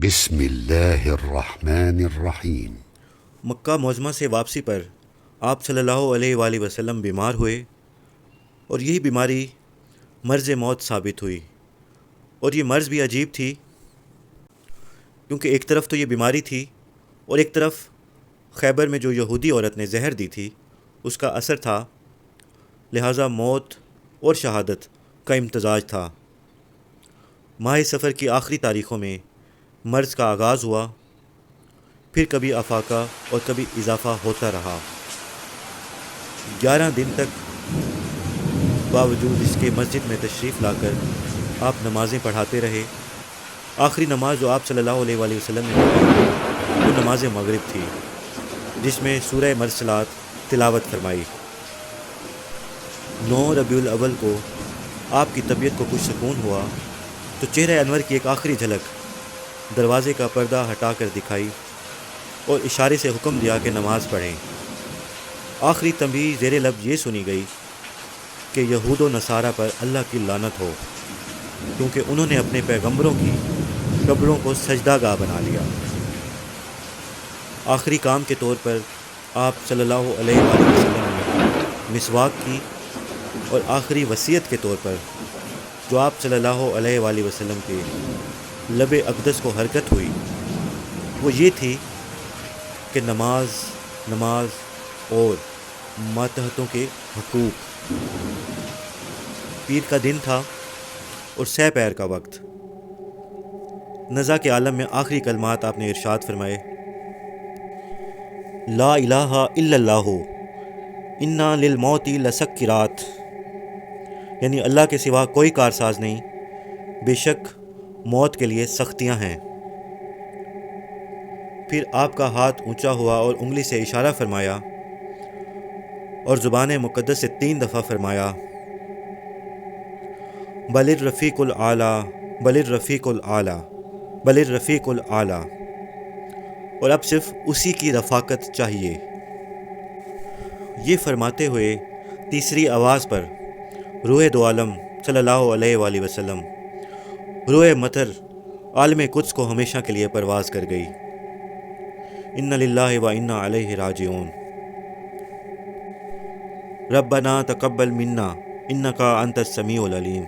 بسم اللہ الرحمن الرحیم۔ مکہ معظمہ سے واپسی پر آپ صلی اللہ علیہ وآلہ وسلم بیمار ہوئے اور یہی بیماری مرض موت ثابت ہوئی۔ اور یہ مرض بھی عجیب تھی، کیونکہ ایک طرف تو یہ بیماری تھی اور ایک طرف خیبر میں جو یہودی عورت نے زہر دی تھی اس کا اثر تھا، لہٰذا موت اور شہادت کا امتزاج تھا۔ ماہ سفر کی آخری تاریخوں میں مرض کا آغاز ہوا، پھر کبھی افاقہ اور کبھی اضافہ ہوتا رہا۔ 11 دن تک باوجود اس کے مسجد میں تشریف لا کر آپ نمازیں پڑھاتے رہے۔ آخری نماز جو آپ صلی اللہ علیہ وآلہ وسلم نے پڑھی وہ نماز مغرب تھی، جس میں سورہ مرسلات تلاوت فرمائی۔ 9 ربیع الاول کو آپ کی طبیعت کو کچھ سکون ہوا تو چہرہ انور کی ایک آخری جھلک دروازے کا پردہ ہٹا کر دکھائی اور اشارے سے حکم دیا کہ نماز پڑھیں۔ آخری تنبیہ زیر لب یہ سنی گئی کہ یہود و نصارہ پر اللہ کی لعنت ہو، کیونکہ انہوں نے اپنے پیغمبروں کی قبروں کو سجدہ گاہ بنا لیا۔ آخری کام کے طور پر آپ صلی اللہ علیہ وآلہ وسلم نے مسواک کی، اور آخری وصیت کے طور پر جو آپ صلی اللہ علیہ وآلہ وسلم کے لب اقدس کو حرکت ہوئی وہ یہ تھی کہ نماز اور ماتحتوں کے حقوق۔ پیر کا دن تھا اور سہ پیر کا وقت۔ نزا کے عالم میں آخری کلمات آپ نے ارشاد فرمائے، لا الہ الا اللہ انا للموت لسکرات، یعنی اللہ کے سوا کوئی کارساز نہیں، بے شک موت کے لیے سختیاں ہیں۔ پھر آپ کا ہاتھ اونچا ہوا اور انگلی سے اشارہ فرمایا اور زبان مقدس سے 3 دفعہ فرمایا، بل الرفیق الاعلی، بل الرفیق الاعلی، بل الرفیق الاعلی، اور اب صرف اسی کی رفاقت چاہیے۔ یہ فرماتے ہوئے تیسری آواز پر روح دو عالم صلی اللہ علیہ وآلہ وسلم، روح مطر عالم قدس کو ہمیشہ کے لیے پرواز کر گئی۔ انا للہ و انا الیہ راجعون۔ ربنا تقبل منا انک انت السمیع العلیم۔